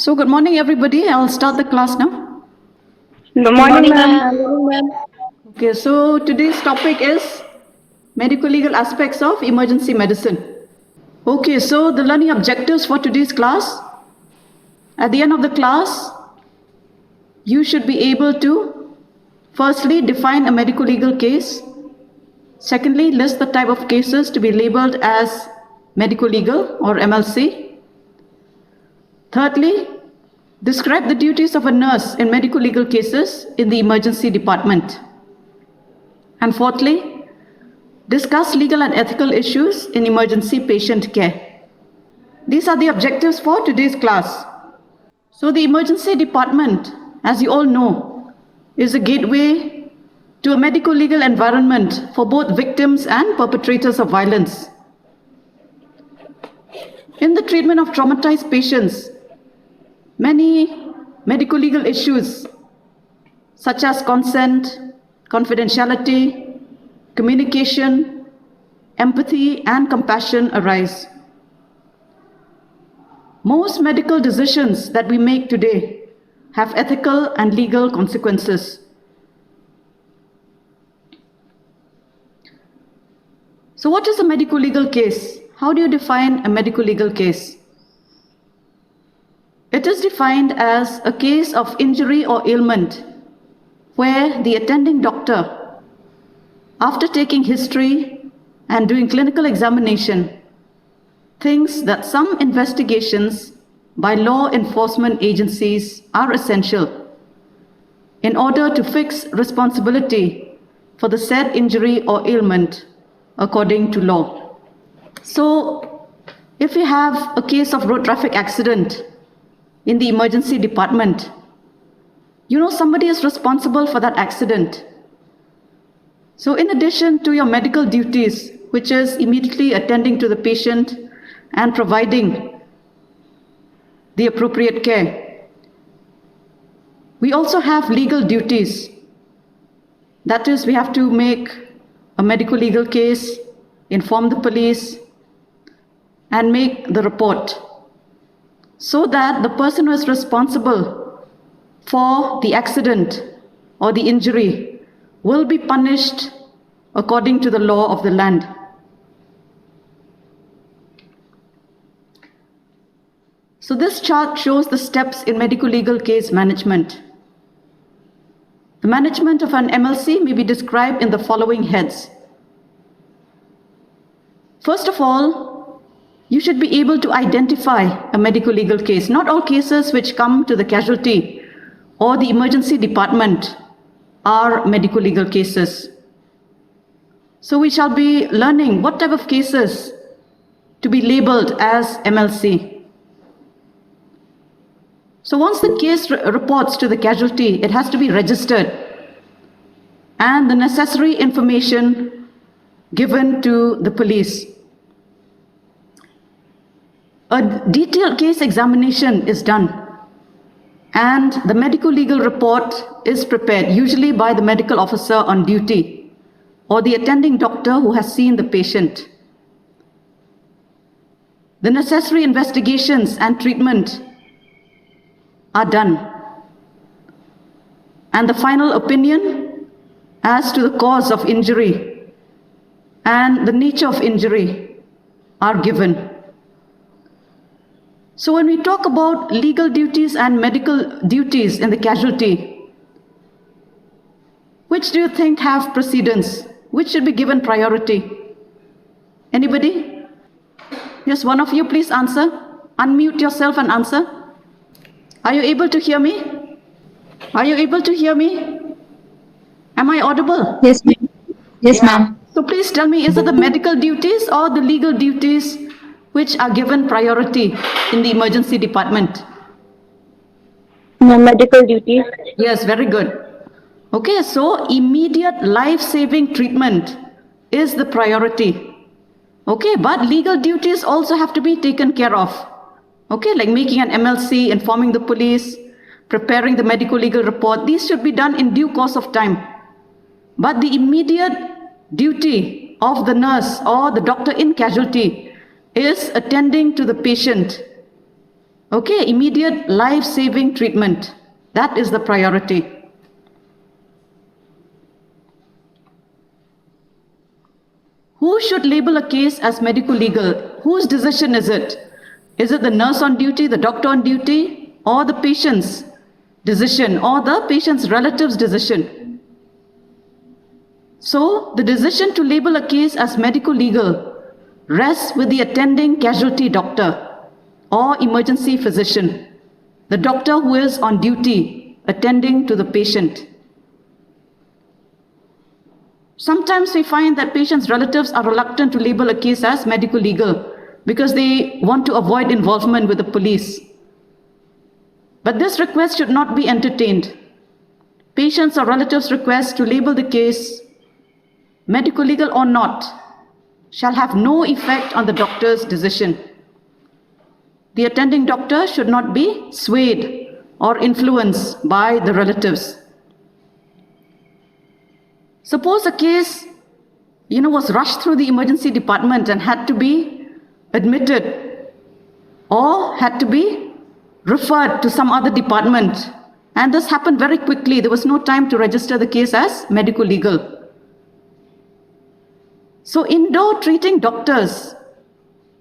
So good morning, everybody. I'll start the class now. Good morning, ma'am. Okay, so today's topic is medical legal aspects of emergency medicine. Okay, so the learning objectives for today's class. At the end of the class, you should be able to firstly define a medical legal case. Secondly, list the type of cases to be labeled as medical legal or MLC. Thirdly, describe the duties of a nurse in medical legal cases in the emergency department. And fourthly, discuss legal and ethical issues in emergency patient care. These are the objectives for today's class. So the emergency department, as you all know, is a gateway to a medical legal environment for both victims and perpetrators of violence. In the treatment of traumatized patients, many medical legal issues such as consent, confidentiality, communication, empathy, and compassion arise. Most medical decisions that we make today have ethical and legal consequences. So what is a medical legal case? How do you define a medical legal case? It is defined as a case of injury or ailment where the attending doctor, after taking history and doing clinical examination, thinks that some investigations by law enforcement agencies are essential in order to fix responsibility for the said injury or ailment according to law. So, if we have a case of road traffic accident in the emergency department, you know somebody is responsible for that accident. So in addition to your medical duties, which is immediately attending to the patient and providing the appropriate care, we also have legal duties. That is, we have to make a medical legal case, inform the police, and make the report so that the person who is responsible for the accident or the injury will be punished according to the law of the land. So this chart shows the steps in medical legal case management. The management of an MLC may be described in the following heads. First of all, you should be able to identify a medical legal case. Not all cases which come to the casualty or the emergency department are medical legal cases. So we shall be learning what type of cases to be labeled as MLC. So once the case reports to the casualty, it has to be registered and the necessary information given to the police. A detailed case examination is done and the medical legal report is prepared, usually by the medical officer on duty or the attending doctor who has seen the patient. The necessary investigations and treatment are done, and the final opinion as to the cause of injury and the nature of injury are given. So when we talk about legal duties and medical duties in the casualty, which do you think have precedence? Which should be given priority? Anybody? Yes, one of you please answer. Unmute yourself and answer. Are you able to hear me? Are you able to hear me? Am I audible? Yes, ma'am. Yes, ma'am. So please tell me, is it the medical duties or the legal duties which are given priority in the emergency department? Medical duties. Yes, very good. Okay, so immediate life-saving treatment is the priority. Okay, but legal duties also have to be taken care of. Okay, like making an MLC, informing the police, preparing the medical legal report. These should be done in due course of time. But the immediate duty of the nurse or the doctor in casualty is attending to the patient Okay, immediate life-saving treatment. That is the priority. Who should label a case as medico-legal? Whose decision is it? Is it the nurse on duty, the doctor on duty, or the patient's decision, or the patient's relative's decision? So, the decision to label a case as medico-legal rests with the attending casualty doctor or emergency physician, the doctor who is on duty attending to the patient. Sometimes we find that patients' relatives are reluctant to label a case as medico-legal because they want to avoid involvement with the police. But this request should not be entertained. Patients' or relatives' request to label the case medico-legal or not shall have no effect on the doctor's decision. The attending doctor should not be swayed or influenced by the relatives. Suppose a case, was rushed through the emergency department and had to be admitted or had to be referred to some other department. And this happened very quickly. There was no time to register the case as medico-legal. So indoor treating doctors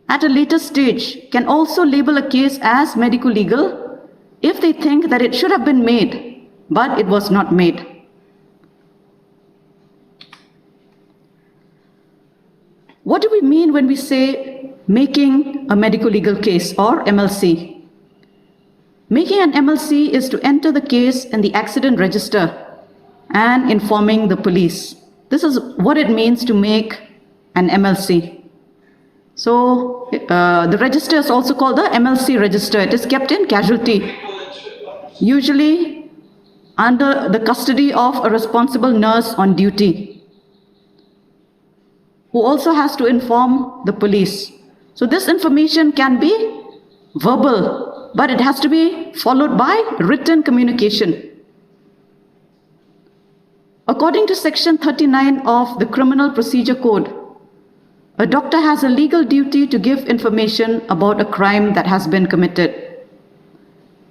at a later stage can also label a case as medico-legal if they think that it should have been made, but it was not made. What do we mean when we say making a medico-legal case or MLC? Making an MLC is to enter the case in the accident register and informing the police. This is what it means to make an MLC. So the register is also called the MLC register. It is kept in casualty, usually under the custody of a responsible nurse on duty, who also has to inform the police. So this information can be verbal, but it has to be followed by written communication. According to Section 39 of the Criminal Procedure Code, a doctor has a legal duty to give information about a crime that has been committed.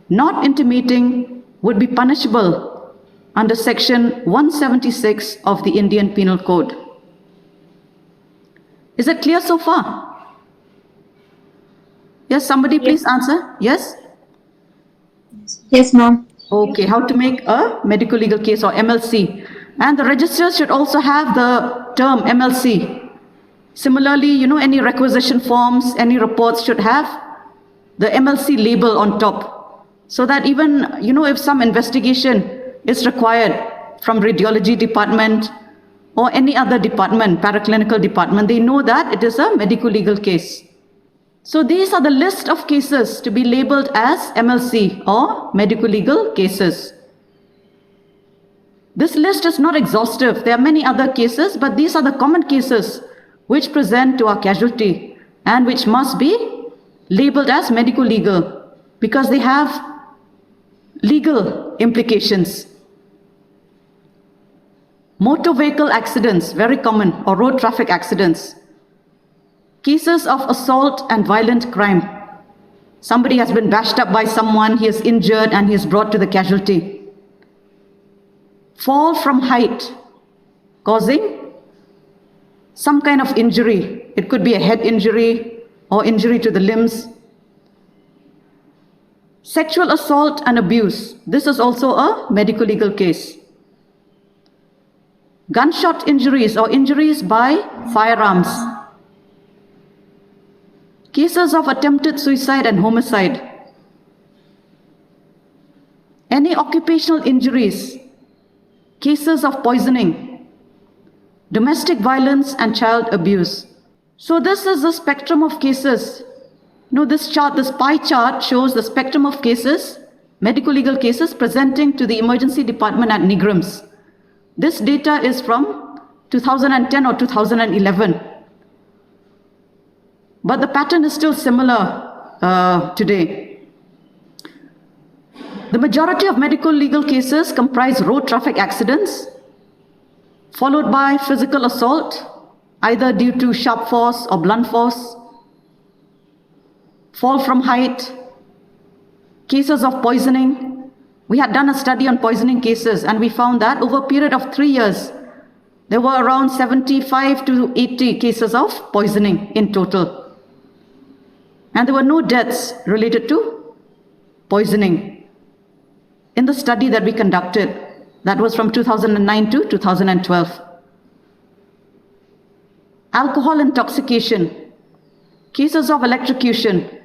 Not intimating would be punishable under Section 176 of the Indian Penal Code. Is it clear so far? Yes, somebody please answer. Yes? Yes, ma'am. Okay, how to make a medico-legal case or MLC. And the registers should also have the term MLC. Similarly, any requisition forms, any reports should have the MLC label on top. So that even, if some investigation is required from radiology department or any other department, paraclinical department, they know that it is a medico-legal case. So these are the list of cases to be labeled as MLC or medico-legal cases. This list is not exhaustive. There are many other cases, but these are the common cases which present to our casualty and which must be labeled as medico-legal because they have legal implications. Motor vehicle accidents, very common, or road traffic accidents. Cases of assault and violent crime. Somebody has been bashed up by someone, he is injured and he is brought to the casualty. Fall from height, causing some kind of injury. It could be a head injury or injury to the limbs. Sexual assault and abuse. This is also a medico-legal case. Gunshot injuries or injuries by firearms. Cases of attempted suicide and homicide. Any occupational injuries. Cases of poisoning. Domestic violence and child abuse. So this is the spectrum of cases. This pie chart shows the spectrum of cases, medico-legal cases presenting to the emergency department at NEIGHRIMS. This data is from 2010 or 2011. But the pattern is still similar today. The majority of medico-legal cases comprise road traffic accidents, followed by physical assault, either due to sharp force or blunt force, fall from height, cases of poisoning. We had done a study on poisoning cases, and we found that over a period of 3 years, there were around 75 to 80 cases of poisoning in total. And there were no deaths related to poisoning in the study that we conducted. That was from 2009 to 2012. Alcohol intoxication, cases of electrocution,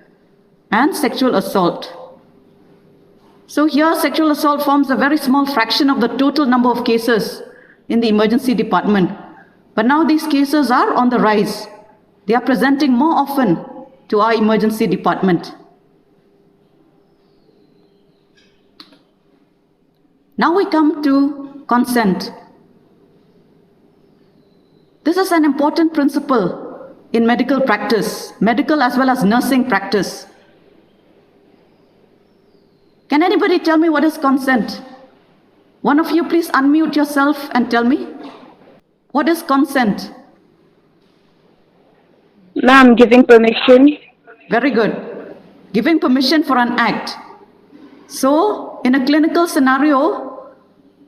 and sexual assault. So here, sexual assault forms a very small fraction of the total number of cases in the emergency department. But now these cases are on the rise. They are presenting more often to our emergency department. Now we come to consent. This is an important principle in medical practice, medical as well as nursing practice. Can anybody tell me what is consent? One of you please unmute yourself and tell me. What is consent? Ma'am, giving permission. Very good. Giving permission for an act. So, in a clinical scenario,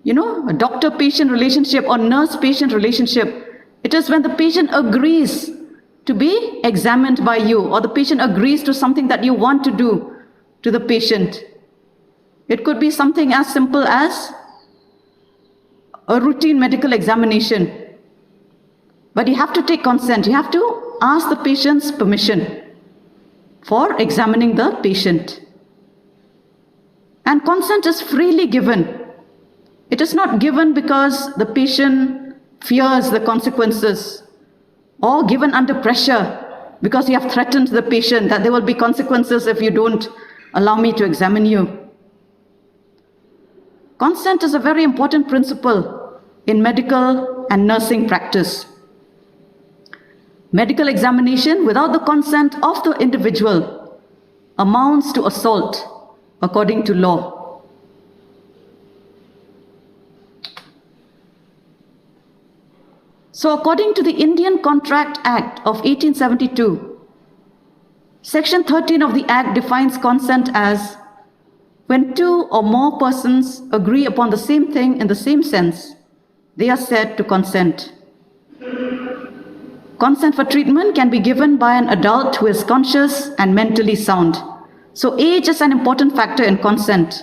a doctor-patient relationship or nurse-patient relationship, it is when the patient agrees to be examined by you, or the patient agrees to something that you want to do to the patient. It could be something as simple as a routine medical examination. But you have to take consent. You have to ask the patient's permission for examining the patient. And consent is freely given. It is not given because the patient fears the consequences, or given under pressure because you have threatened the patient that there will be consequences if you don't allow me to examine you. Consent is a very important principle in medical and nursing practice. Medical examination without the consent of the individual amounts to assault according to law. So according to the Indian Contract Act of 1872, Section 13 of the Act defines consent as when two or more persons agree upon the same thing in the same sense, they are said to consent. Consent for treatment can be given by an adult who is conscious and mentally sound. So age is an important factor in consent.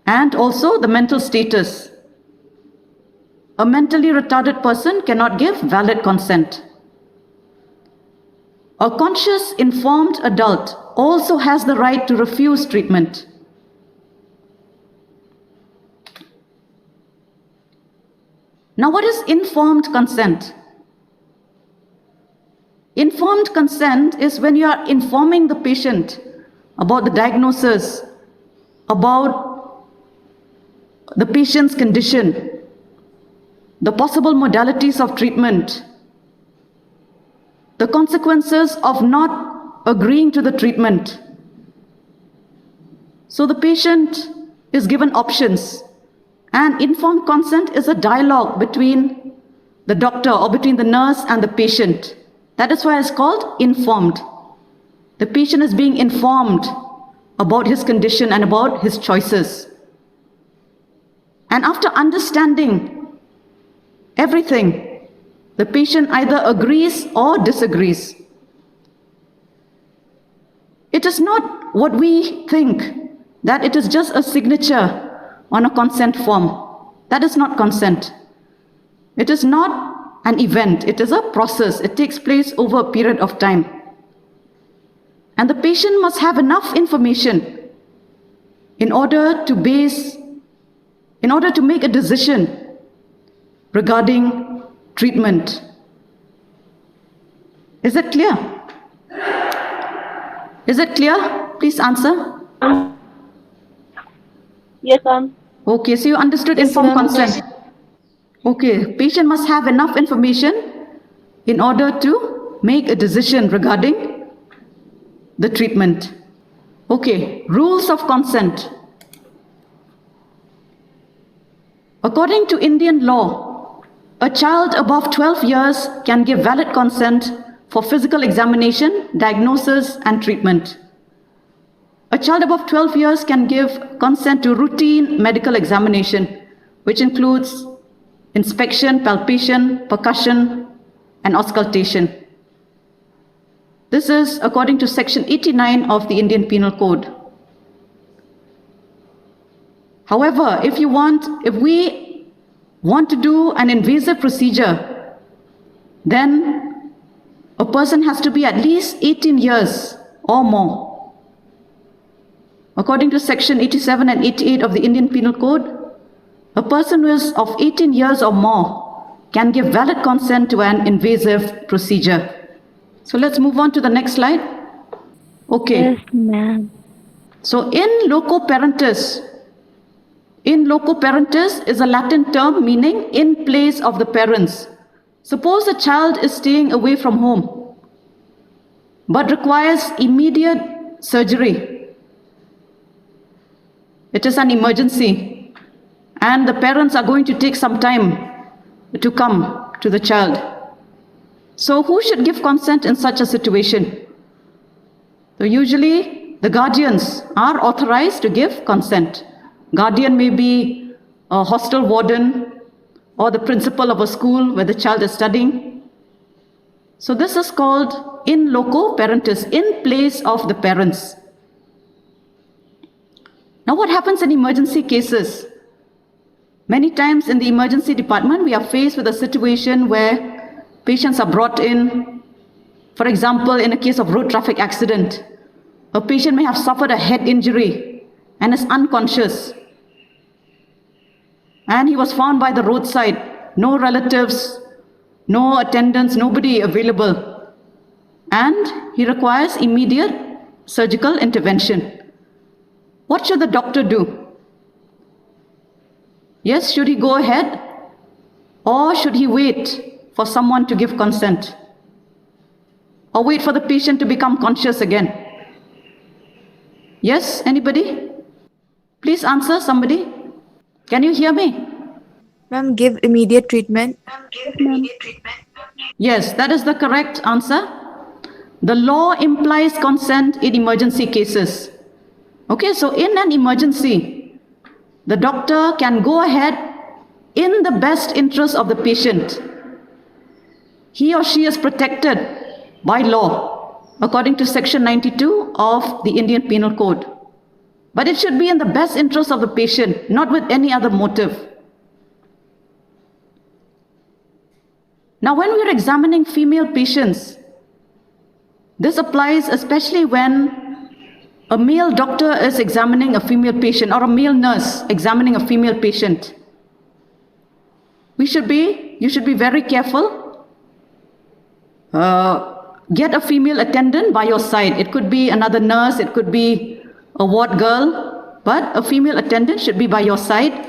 And also the mental status. A mentally retarded person cannot give valid consent. A conscious, informed adult also has the right to refuse treatment. Now, what is informed consent? Informed consent is when you are informing the patient about the diagnosis, about the patient's condition, the possible modalities of treatment, the consequences of not agreeing to the treatment. So the patient is given options, and informed consent is a dialogue between the doctor or between the nurse and the patient. That is why it's called informed. The patient is being informed about his condition and about his choices. And after understanding everything, the patient either agrees or disagrees. It is not what we think, that it is just a signature on a consent form. That is not consent. It is not an event, it is a process. It takes place over a period of time. And the patient must have enough information in order to make a decision regarding treatment. Is it clear? Is it clear? Please answer. Yes, ma'am. Okay, so you understood informed consent. Okay, patient must have enough information in order to make a decision regarding the treatment. Okay, rules of consent. According to Indian law, a child above 12 years can give valid consent for physical examination, diagnosis, and treatment. A child above 12 years can give consent to routine medical examination, which includes inspection, palpation, percussion, and auscultation. This is according to Section 89 of the Indian Penal Code. However, if we want to do an invasive procedure, then a person has to be at least 18 years or more. According to Section 87 and 88 of the Indian Penal Code, a person who is of 18 years or more can give valid consent to an invasive procedure. So let's move on to the next slide. Okay. Yes, ma'am. So in loco parentis is a Latin term meaning in place of the parents. Suppose a child is staying away from home but requires immediate surgery. It is an emergency and the parents are going to take some time to come to the child. So who should give consent in such a situation? So usually the guardians are authorized to give consent. Guardian may be a hostel warden or the principal of a school where the child is studying. So this is called in loco parentis, in place of the parents. Now what happens in emergency cases? Many times in the emergency department, we are faced with a situation where patients are brought in. For example, in a case of road traffic accident, a patient may have suffered a head injury and is unconscious. And he was found by the roadside, no relatives, no attendants, nobody available. And he requires immediate surgical intervention. What should the doctor do? Yes, should he go ahead? Or should he wait for someone to give consent? Or wait for the patient to become conscious again? Yes, anybody? Please answer, somebody. Can you hear me? Ma'am, give immediate treatment. Yes, that is the correct answer. The law implies consent in emergency cases. Okay, so in an emergency, the doctor can go ahead in the best interest of the patient. He or she is protected by law, according to Section 92 of the Indian Penal Code. But it should be in the best interest of the patient, not with any other motive. Now, when we are examining female patients, this applies especially when a male doctor is examining a female patient or a male nurse examining a female patient. You should be very careful. Get a female attendant by your side. It could be another nurse, it could be a ward girl, but a female attendant should be by your side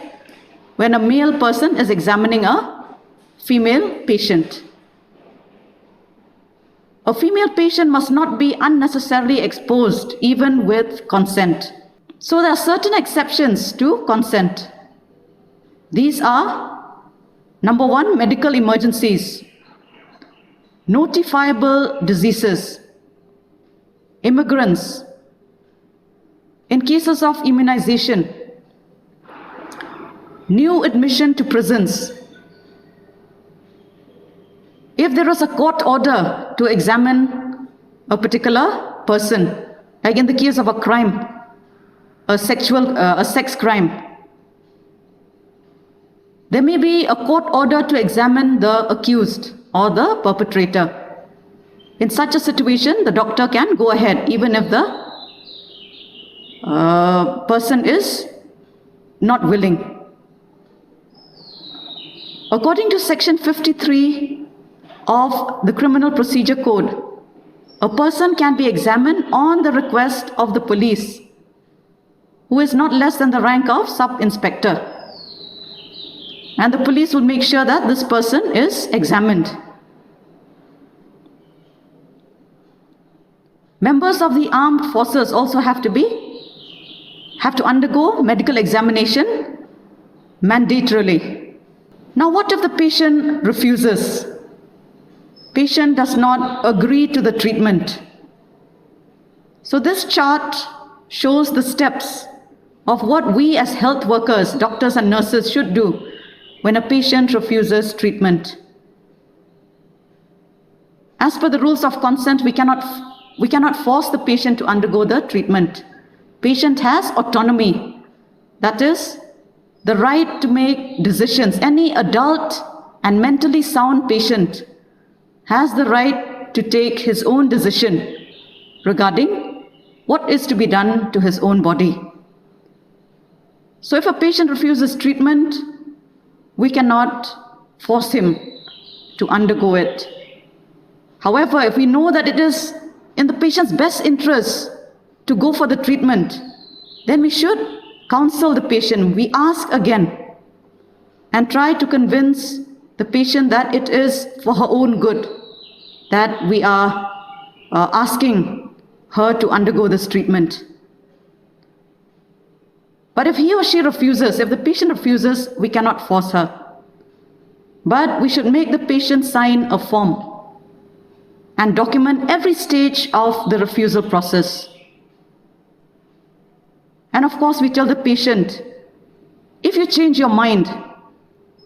when a male person is examining a female patient. A female patient must not be unnecessarily exposed, even with consent. So there are certain exceptions to consent. These are, number one, medical emergencies, notifiable diseases, immigrants, in cases of immunization, new admission to prisons. If there is a court order to examine a particular person, like in the case of a crime, a sex crime, there may be a court order to examine the accused or the perpetrator. In such a situation, the doctor can go ahead, even if the person is not willing. According to Section 53 of the Criminal Procedure Code, a person can be examined on the request of the police, who is not less than the rank of sub-inspector. And the police will make sure that this person is examined. Members of the armed forces also have to undergo medical examination mandatorily. Now, what if the patient refuses? Patient does not agree to the treatment. So this chart shows the steps of what we as health workers, doctors and nurses should do when a patient refuses treatment. As per the rules of consent, we cannot force the patient to undergo the treatment. Patient has autonomy. That is, the right to make decisions. Any adult and mentally sound patient has the right to take his own decision regarding what is to be done to his own body. So if a patient refuses treatment, we cannot force him to undergo it. However, if we know that it is in the patient's best interest to go for the treatment, then we should counsel the patient. We ask again and try to convince the patient that it is for her own good that we are asking her to undergo this treatment. But if he or she refuses, if the patient refuses, we cannot force her. But we should make the patient sign a form and document every stage of the refusal process. And of course, we tell the patient, if you change your mind,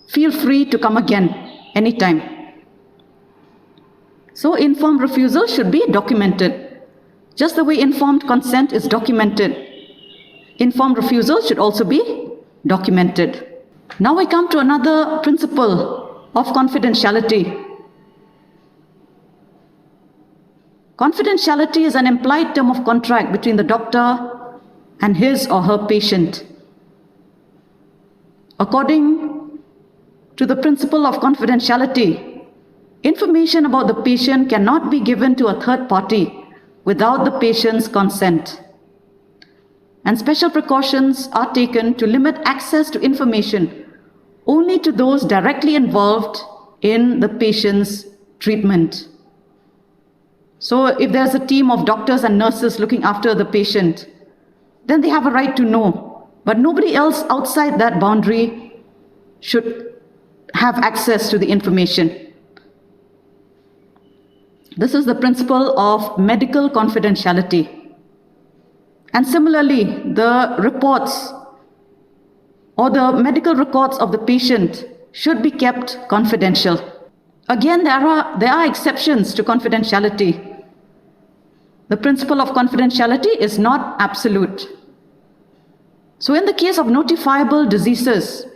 feel free to come again anytime. So informed refusal should be documented. Just the way informed consent is documented, informed refusal should also be documented. Now we come to another principle of confidentiality. Confidentiality is an implied term of contract between the doctor and his or her patient. According to the principle of confidentiality, information about the patient cannot be given to a third party without the patient's consent. And special precautions are taken to limit access to information only to those directly involved in the patient's treatment. So if there's a team of doctors and nurses looking after the patient, then they have a right to know. But nobody else outside that boundary should have access to the information. This is the principle of medical confidentiality. And similarly, the reports or the medical records of the patient should be kept confidential. Again, there are exceptions to confidentiality. The principle of confidentiality is not absolute. So in the case of notifiable diseases,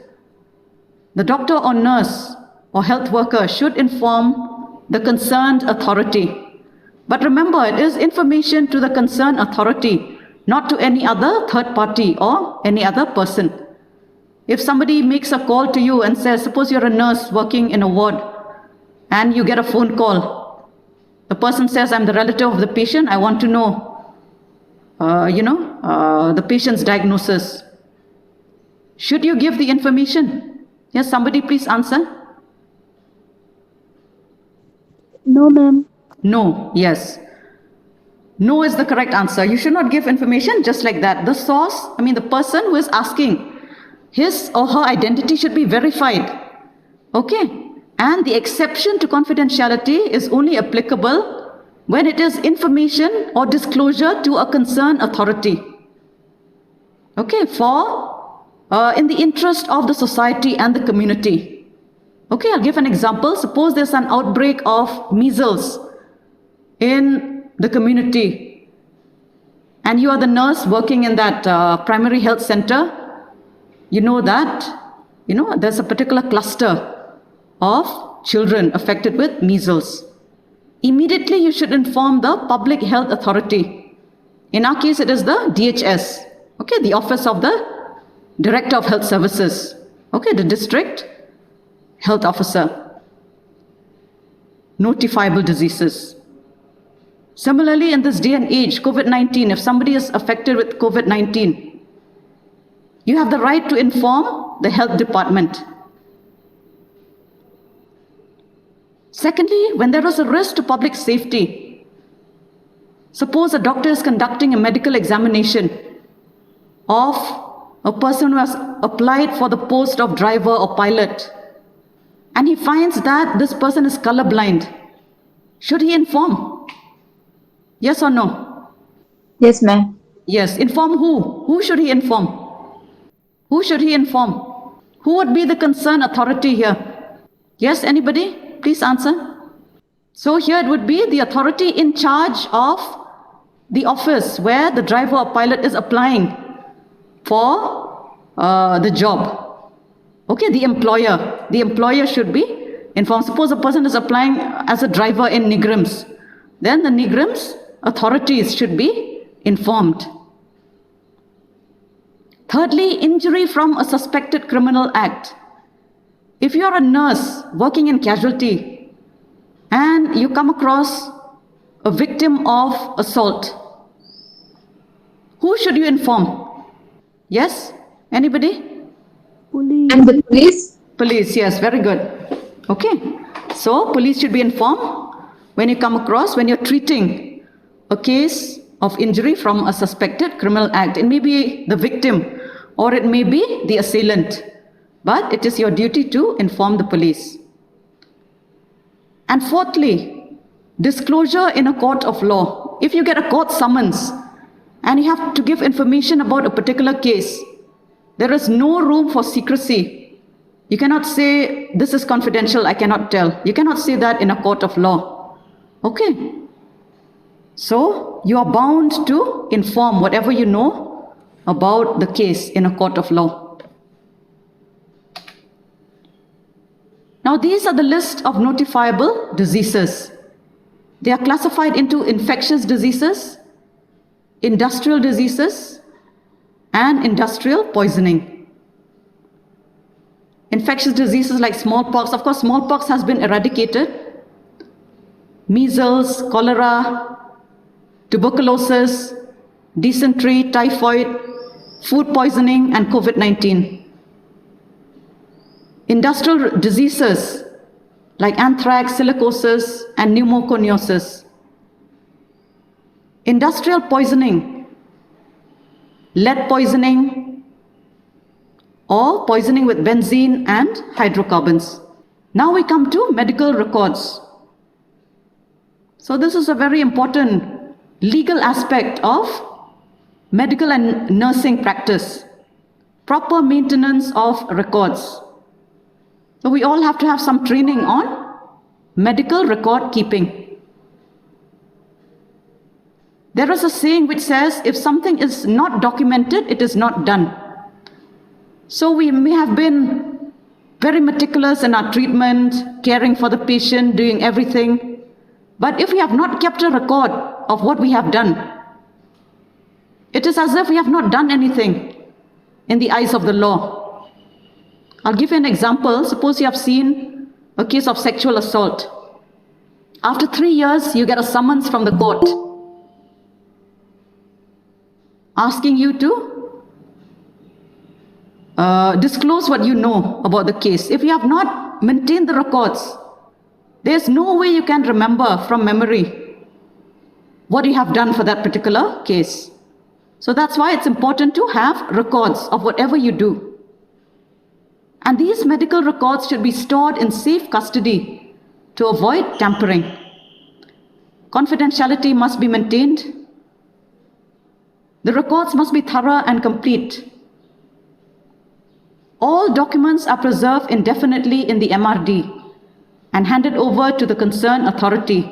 the doctor or nurse or health worker should inform the concerned authority. But remember, it is information to the concerned authority, not to any other third party or any other person. If somebody makes a call to you and says, suppose you're a nurse working in a ward and you get a phone call. The person says, I'm the relative of the patient, I want to know, the patient's diagnosis. Should you give the information? Yes, somebody please answer. No, ma'am. No, yes. No is the correct answer. You should not give information just like that. The source, the person who is asking, his or her identity should be verified. Okay? And the exception to confidentiality is only applicable when it is information or disclosure to a concerned authority. Okay, in the interest of the society and the community. Okay, I'll give an example. Suppose there's an outbreak of measles in the community and you are the nurse working in that primary health center. You know that, there's a particular cluster of children affected with measles. Immediately you should inform the public health authority. In our case, it is the DHS, okay, the office of the Director of Health Services, okay, the district health officer. Notifiable diseases. Similarly, in this day and age, COVID-19, if somebody is affected with COVID-19, you have the right to inform the health department. Secondly, when there is a risk to public safety, suppose a doctor is conducting a medical examination of a person who has applied for the post of driver or pilot, and he finds that this person is colorblind. Should he inform? Yes or no? Yes, ma'am. Yes, inform who? Who should he inform? Who should he inform? Who would be the concerned authority here? Yes, anybody? Please answer. So here it would be the authority in charge of the office where the driver or pilot is applying for the job. Okay, the employer. The employer should be informed. Suppose a person is applying as a driver in NEIGHRIMS. Then the NEIGHRIMS authorities should be informed. Thirdly, injury from a suspected criminal act. If you are a nurse working in casualty and you come across a victim of assault, who should you inform? Yes? Anybody? Police. And the police? Police, yes, very good. Okay. So, police should be informed when you come across, when you're treating a case of injury from a suspected criminal act. It may be the victim or it may be the assailant, but it is your duty to inform the police. And fourthly, disclosure in a court of law. If you get a court summons and you have to give information about a particular case, there is no room for secrecy. You cannot say, this is confidential, I cannot tell. You cannot say that in a court of law. Okay. So, you are bound to inform whatever you know about the case in a court of law. Now, these are the list of notifiable diseases. They are classified into infectious diseases, industrial diseases, and industrial poisoning. Infectious diseases like smallpox, of course, smallpox has been eradicated. Measles, cholera, tuberculosis, dysentery, typhoid, food poisoning, and COVID-19. Industrial diseases like anthrax, silicosis, and pneumoconiosis. Industrial poisoning, lead poisoning, or poisoning with benzene and hydrocarbons. Now we come to medical records. So this is a very important legal aspect of medical and nursing practice. Proper maintenance of records. So we all have to have some training on medical record keeping. There is a saying which says, if something is not documented, it is not done. So we may have been very meticulous in our treatment, caring for the patient, doing everything. But if we have not kept a record of what we have done, it is as if we have not done anything in the eyes of the law. I'll give you an example. Suppose you have seen a case of sexual assault. After 3 years, you get a summons from the court asking you to disclose what you know about the case. If you have not maintained the records, there's no way you can remember from memory what you have done for that particular case. So that's why it's important to have records of whatever you do. And these medical records should be stored in safe custody to avoid tampering. Confidentiality must be maintained. The records must be thorough and complete. All documents are preserved indefinitely in the MRD and handed over to the concerned authority,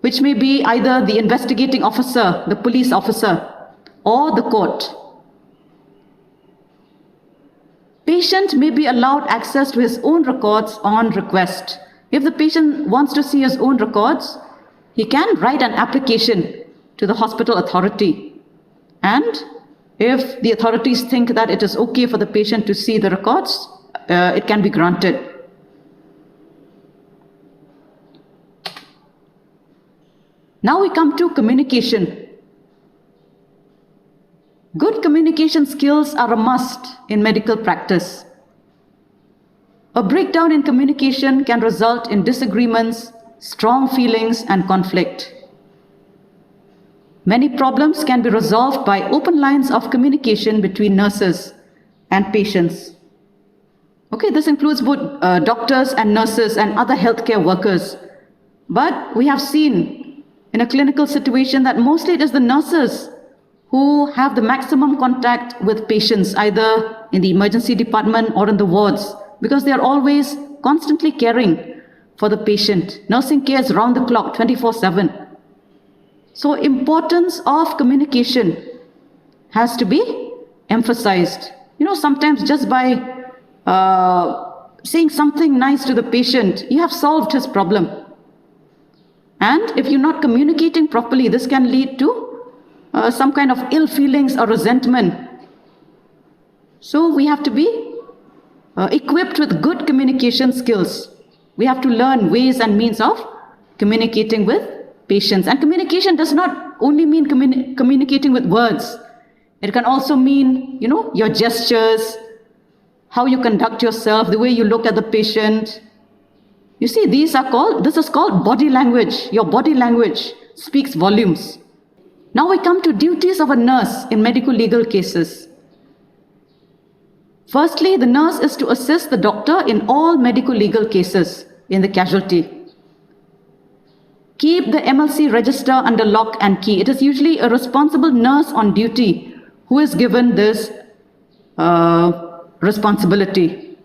which may be either the investigating officer, the police officer, or the court. Patient may be allowed access to his own records on request. If the patient wants to see his own records, he can write an application to the hospital authority. And if the authorities think that it is okay for the patient to see the records, it can be granted. Now we come to communication. Good communication skills are a must in medical practice. A breakdown in communication can result in disagreements, strong feelings, and conflict. Many problems can be resolved by open lines of communication between nurses and patients. Okay, this includes both doctors and nurses and other healthcare workers. But we have seen in a clinical situation that mostly it is the nurses who have the maximum contact with patients, either in the emergency department or in the wards, because they are always constantly caring for the patient. Nursing care is round the clock, 24/7. So importance of communication has to be emphasized. Sometimes just by saying something nice to the patient, you have solved his problem. And if you're not communicating properly, this can lead to some kind of ill feelings or resentment. So we have to be equipped with good communication skills. We have to learn ways and means of communicating with patients. And communication does not only mean communicating with words. It can also mean, your gestures, how you conduct yourself, the way you look at the patient. You see, this is called body language. Your body language speaks volumes. Now we come to duties of a nurse in medico-legal cases. Firstly, the nurse is to assist the doctor in all medico-legal cases in the casualty. Keep the MLC register under lock and key. It is usually a responsible nurse on duty who is given this responsibility.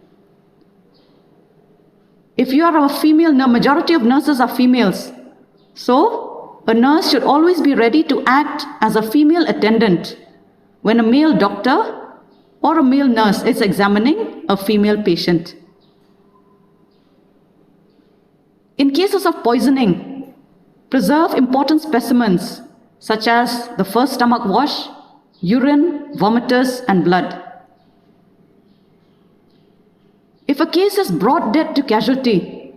If you are a female, majority of nurses are females. So a nurse should always be ready to act as a female attendant when a male doctor or a male nurse is examining a female patient. In cases of poisoning, preserve important specimens such as the first stomach wash, urine, vomitus, and blood. If a case is brought dead to casualty,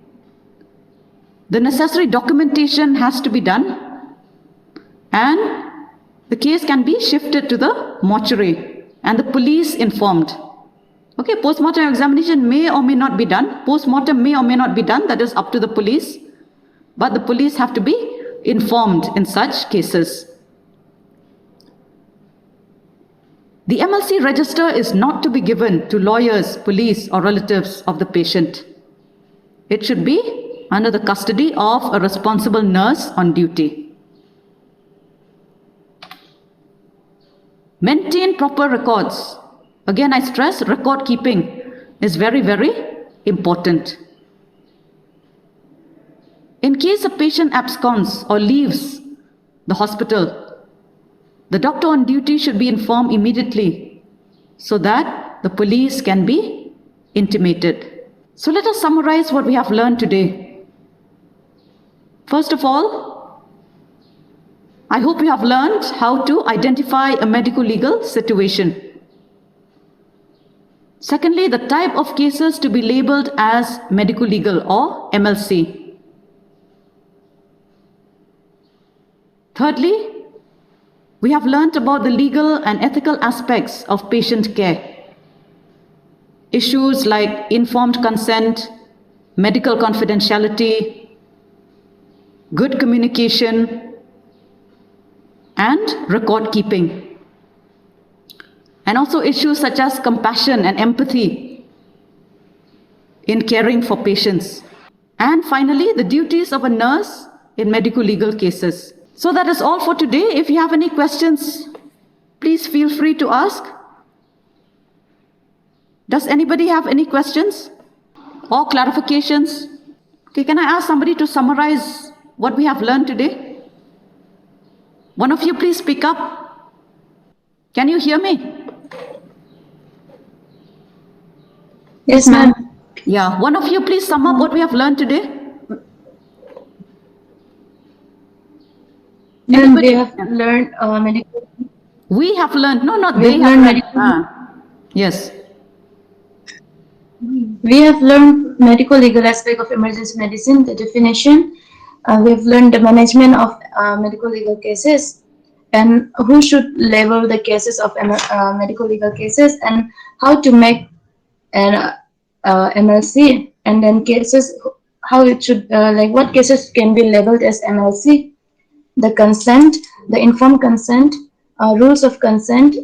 the necessary documentation has to be done and the case can be shifted to the mortuary and the police informed. Okay, post-mortem examination may or may not be done. Post-mortem may or may not be done. That is up to the police. But the police have to be informed in such cases. The MLC register is not to be given to lawyers, police, or relatives of the patient. It should be under the custody of a responsible nurse on duty. Maintain proper records. Again, I stress record keeping is very, very important. In case a patient absconds or leaves the hospital, the doctor on duty should be informed immediately so that the police can be intimated. So let us summarize what we have learned today. First of all, I hope you have learned how to identify a medico-legal situation. Secondly, the type of cases to be labeled as medico-legal or MLC. Thirdly, we have learnt about the legal and ethical aspects of patient care. Issues like informed consent, medical confidentiality, good communication, and record keeping. And also issues such as compassion and empathy in caring for patients. And finally, the duties of a nurse in medico-legal cases. So that is all for today. If you have any questions, please feel free to ask. Does anybody have any questions or clarifications? Okay, can I ask somebody to summarize what we have learned today? One of you please speak up. Can you hear me? Yes, ma'am. Yeah, one of you please sum up what we have learned today. Ma'am, we have learned medical. We have learned, no, not We they have have learned learned. medical. Yes. We have learned medical-legal aspect of emergency medicine, the definition. We have learned the management of medical-legal cases and who should label the cases of medical-legal cases and how to make an MLC, and then cases, how it should, like what cases can be labeled as MLC, the consent, the informed consent, rules of consent,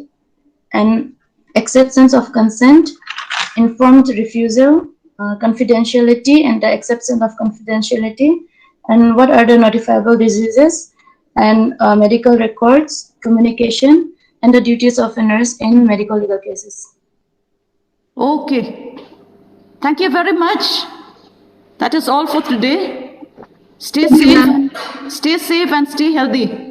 and acceptance of consent, informed refusal, confidentiality, and the acceptance of confidentiality, and what are the notifiable diseases, and medical records, communication, and the duties of a nurse in medical legal cases. Okay. Thank you very much. That is all for today. Stay safe and stay healthy.